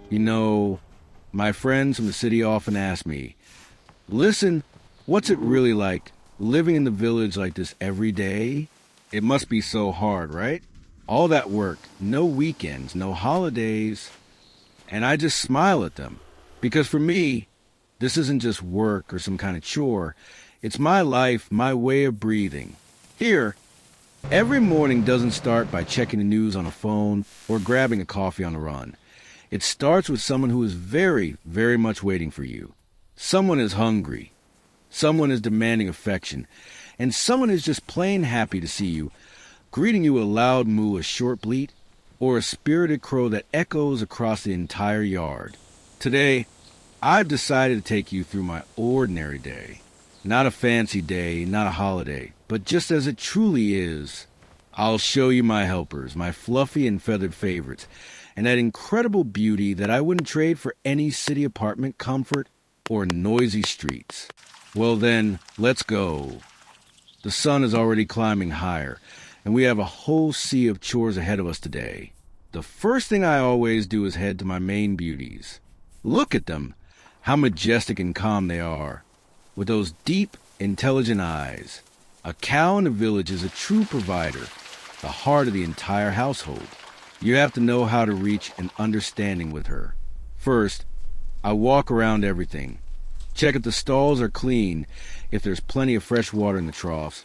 You know, my friends from the city often ask me, listen, what's it really like living in the village like this every day? It must be so hard, right? All that work, no weekends, no holidays, and I just smile at them. Because for me, this isn't just work or some kind of chore. It's my life, my way of breathing. Here, every morning doesn't start by checking the news on a phone or grabbing a coffee on the run. It starts with someone who is very, very much waiting for you. Someone is hungry. Someone is demanding affection. And someone is just plain happy to see you, greeting you with a loud moo, a short bleat, or a spirited crow that echoes across the entire yard. Today, I've decided to take you through my ordinary day. Not a fancy day, not a holiday, but just as it truly is. I'll show you my helpers, my fluffy and feathered favorites, and that incredible beauty that I wouldn't trade for any city apartment comfort or noisy streets. Well then, let's go. The sun is already climbing higher, and we have a whole sea of chores ahead of us today. The first thing I always do is head to my main beauties. Look at them, how majestic and calm they are, with those deep, intelligent eyes. A cow in the village is a true provider, the heart of the entire household. You have to know how to reach an understanding with her. First, I walk around everything. Check if the stalls are clean, if there's plenty of fresh water in the troughs,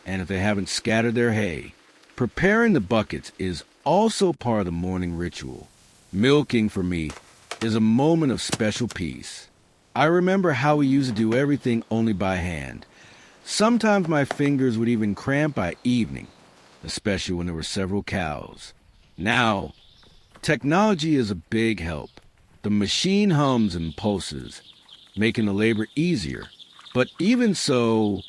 and if they haven't scattered their hay. Preparing the buckets is also part of the morning ritual. Milking, for me, is a moment of special peace. I remember how we used to do everything only by hand. Sometimes my fingers would even cramp by evening, especially when there were several cows. Now, technology is a big help. The machine hums and pulses, making the labor easier. But even so,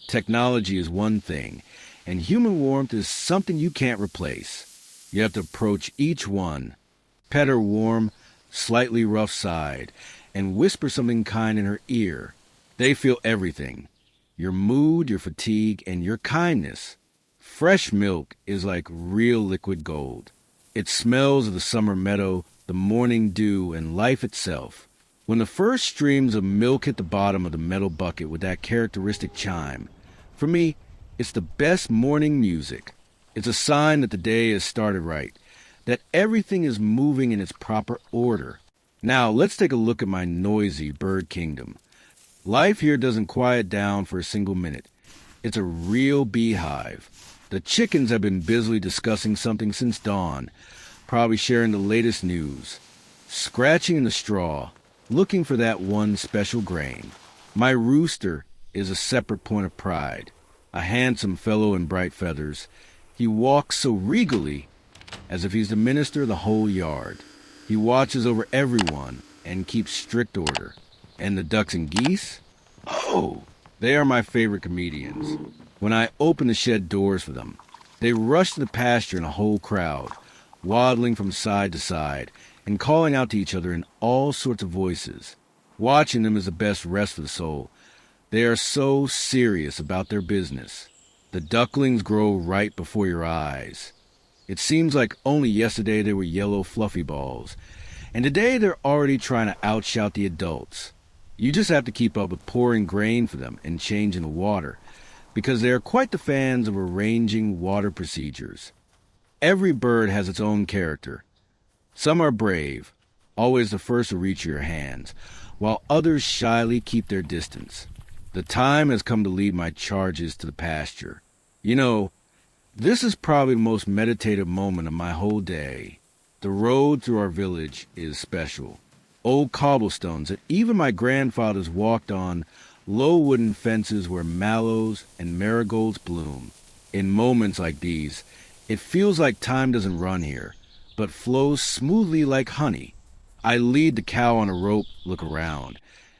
technology is one thing, and human warmth is something you can't replace. You have to approach each one, pet her warm, slightly rough side, and whisper something kind in her ear. They feel everything. Your mood, your fatigue, and your kindness. Fresh milk is like real liquid gold. It smells of the summer meadow, the morning dew, and life itself. When the first streams of milk hit the bottom of the metal bucket with that characteristic chime, for me, it's the best morning music. It's a sign that the day has started right, that everything is moving in its proper order. Now, let's take a look at my noisy bird kingdom. Life here doesn't quiet down for a single minute. It's a real beehive. The chickens have been busily discussing something since dawn, probably sharing the latest news, scratching in the straw, looking for that one special grain. My rooster is a separate point of pride, a handsome fellow in bright feathers. He walks so regally, as if he's the minister of the whole yard. He watches over everyone and keeps strict order. And the ducks and geese? Oh, they are my favorite comedians. When I open the shed doors for them, they rush to the pasture in a whole crowd, waddling from side to side and calling out to each other in all sorts of voices. Watching them is the best rest for the soul. They are so serious about their business. The ducklings grow right before your eyes. It seems like only yesterday they were yellow fluffy balls, and today they're already trying to outshout the adults. You just have to keep up with pouring grain for them and changing the water, because they are quite the fans of arranging water procedures. Every bird has its own character. Some are brave, always the first to reach your hands, while others shyly keep their distance. The time has come to lead my charges to the pasture. You know, this is probably the most meditative moment of my whole day. The road through our village is special. Old cobblestones that even my grandfathers walked on, low wooden fences where mallows and marigolds bloom. In moments like these, it feels like time doesn't run here, but flows smoothly like honey. I lead the cow on a rope, look around,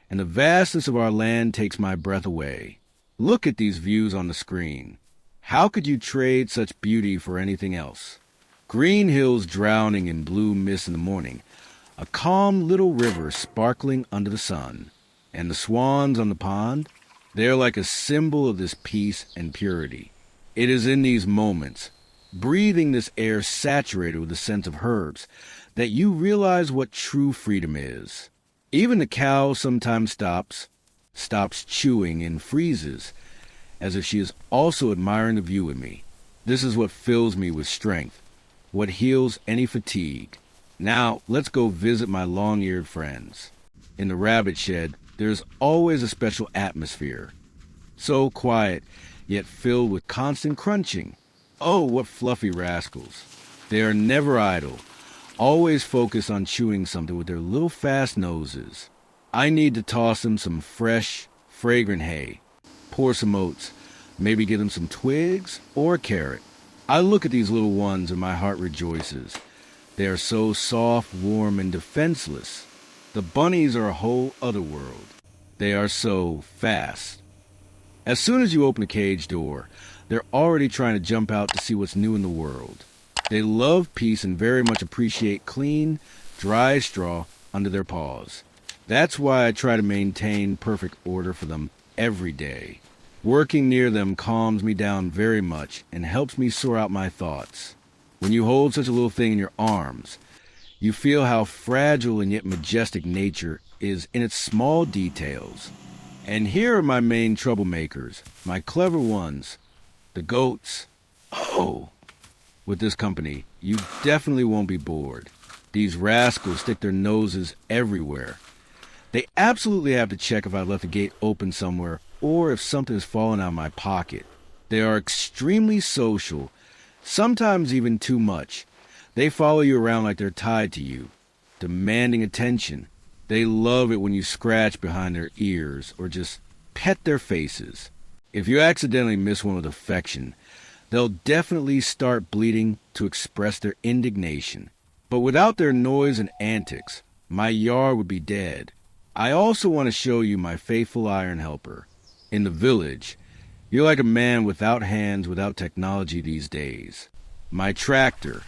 and the vastness of our land takes my breath away. Look at these views on the screen. How could you trade such beauty for anything else? Green hills drowning in blue mist in the morning, a calm little river sparkling under the sun, and the swans on the pond, they are like a symbol of this peace and purity. It is in these moments, breathing this air saturated with the scent of herbs, that you realize what true freedom is. Even the cow sometimes stops chewing and freezes, as if she is also admiring the view with me. This is what fills me with strength, what heals any fatigue. Now, let's go visit my long-eared friends. In the rabbit shed, there's always a special atmosphere. So quiet, yet filled with constant crunching. Oh, what fluffy rascals. They are never idle, always focused on chewing something with their little fast noses. I need to toss them some fresh, fragrant hay, pour some oats, maybe give them some twigs or a carrot. I look at these little ones and my heart rejoices. They are so soft, warm, and defenseless. The bunnies are a whole other world. They are so fast. As soon as you open the cage door, they're already trying to jump out to see what's new in the world. They love peace and very much appreciate clean, dry straw under their paws. That's why I try to maintain perfect order for them every day. Working near them calms me down very much and helps me sort out my thoughts. When you hold such a little thing in your arms, you feel how fragile and yet majestic nature is in its small details. And here are my main troublemakers, my clever ones, the goats. Oh, with this company, you definitely won't be bored. These rascals stick their noses everywhere. They absolutely have to check if I left the gate open somewhere or if something has fallen out of my pocket. They are extremely social, sometimes even too much. They follow you around like they're tied to you, demanding attention. They love it when you scratch behind their ears or just pet their faces. If you accidentally miss one with affection, they'll definitely start bleating to express their indignation. But without their noise and antics, my yard would be dead. I also want to show you my faithful iron helper. In the village, you're like a man without hands, without technology these days. My tractor,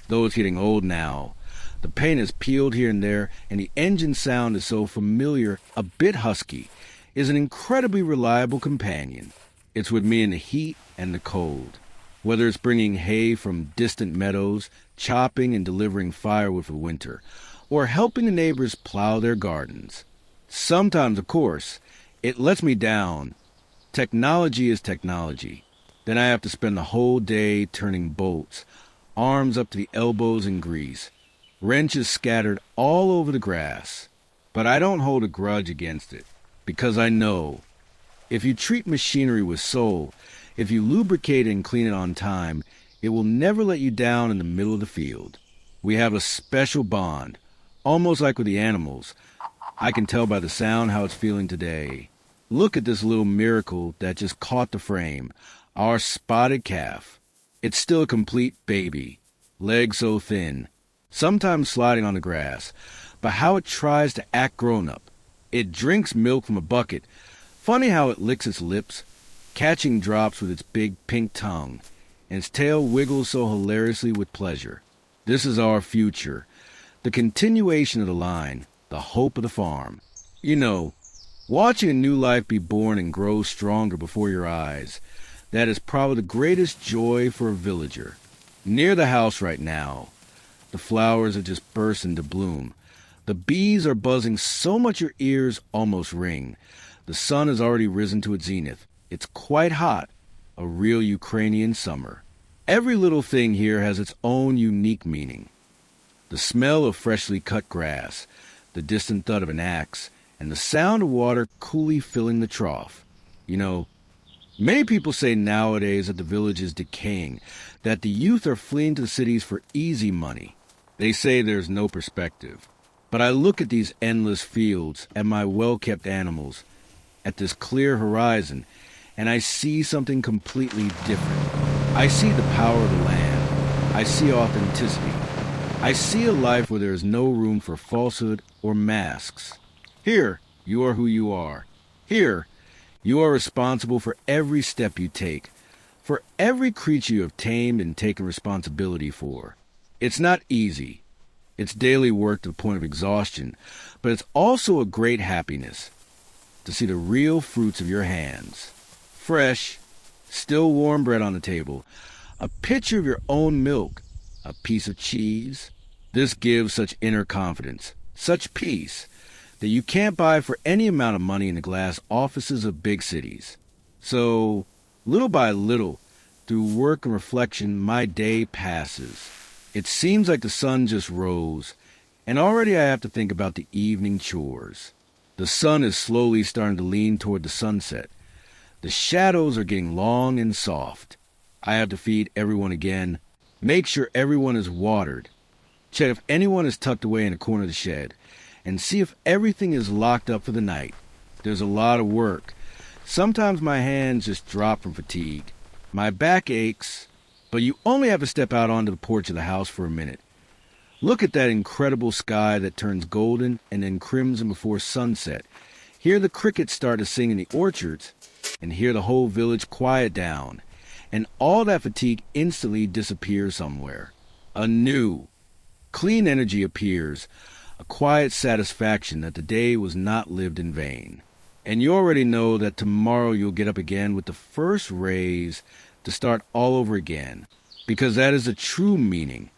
though it's getting old now, the paint is peeled here and there, and the engine sound is so familiar, a bit husky, is an incredibly reliable companion. It's with me in the heat and the cold. Whether it's bringing hay from distant meadows, chopping and delivering firewood for winter, or helping the neighbors plow their gardens. Sometimes, of course, it lets me down. Technology is technology. Then I have to spend the whole day turning bolts, arms up to the elbows in grease, wrenches scattered all over the grass. But I don't hold a grudge against it, because I know if you treat machinery with soul, if you lubricate and clean it on time, it will never let you down in the middle of the field. We have a special bond, almost like with the animals. I can tell by the sound how it's feeling today. Look at this little miracle that just caught the frame, our spotted calf. It's still a complete baby, legs so thin, sometimes sliding on the grass, but how it tries to act grown-up. It drinks milk from a bucket. Funny how it licks its lips, catching drops with its big pink tongue, and its tail wiggles so hilariously with pleasure. This is our future, the continuation of the line, the hope of the farm. You know, watching a new life be born and grow stronger before your eyes, that is probably the greatest joy for a villager. Near the house right now, the flowers have just burst into bloom. The bees are buzzing so much your ears almost ring. The sun has already risen to its zenith. It's quite hot, a real Ukrainian summer. Every little thing here has its own unique meaning. The smell of freshly cut grass, the distant thud of an axe, and the sound of water coolly filling the trough. You know, many people say nowadays that the village is decaying, that the youth are fleeing to the cities for easy money. They say there's no perspective. But I look at these endless fields, at my well-kept animals, at this clear horizon, and I see something completely different. I see the power of the land. I see authenticity. I see a life where there is no room for falsehood or masks. Here, you are who you are. Here, you are responsible for every step you take, for every creature you have tamed and taken responsibility for. It's not easy. It's daily work to the point of exhaustion, but it's also a great happiness to see the real fruits of your hands. Fresh, still warm bread on the table, a pitcher of your own milk, a piece of cheese, This gives such inner confidence, such peace, that you can't buy for any amount of money in the glass offices of big cities. So, little by little, through work and reflection, my day passes. It seems like the sun just rose, and already I have to think about the evening chores. The sun is slowly starting to lean toward the sunset. The shadows are getting long and soft. I have to feed everyone again, make sure everyone is watered, check if anyone is tucked away in a corner of the shed, and see if everything is locked up for the night. There's a lot of work. Sometimes my hands just drop from fatigue. My back aches, but you only have to step out onto the porch of the house for a minute. Look at that incredible sky that turns golden and then crimson before sunset. Hear the crickets start to sing in the orchards, and hear the whole village quiet down. And all that fatigue instantly disappears somewhere. A new, clean energy appears, a quiet satisfaction that the day was not lived in vain. And you already know that tomorrow you'll get up again with the first rays to start all over again, because that is the true meaning.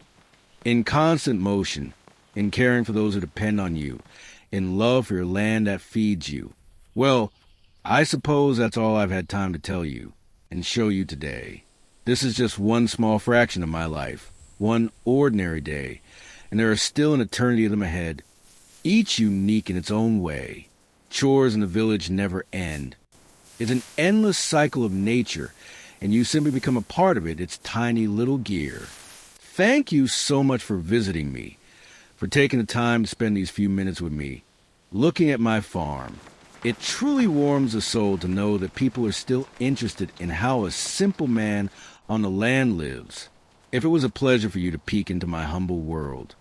In constant motion, in caring for those who depend on you, in love for your land that feeds you. Well, I suppose that's all I've had time to tell you and show you today. This is just one small fraction of my life, one ordinary day, and there are still an eternity of them ahead, each unique in its own way. Chores in the village never end. It's an endless cycle of nature, and you simply become a part of it, its tiny little gear. Thank you so much for visiting me, for taking the time to spend these few minutes with me, looking at my farm. It truly warms the soul to know that people are still interested in how a simple man on the land lives. If it was a pleasure for you to peek into my humble world.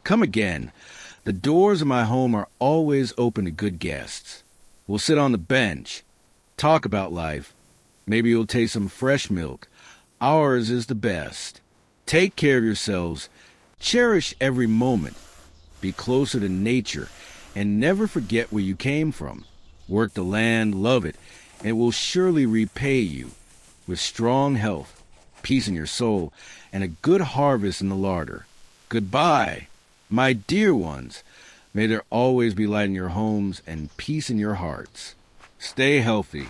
Come again. The doors of my home are always open to good guests. We'll sit on the bench, talk about life. Maybe you'll taste some fresh milk. Ours is the best. Take care of yourselves. Cherish every moment. Be closer to nature, and never forget where you came from. Work the land, love it, and it will surely repay you with strong health, peace in your soul, and a good harvest in the larder. Goodbye. My dear ones, may there always be light in your homes and peace in your hearts. Stay healthy.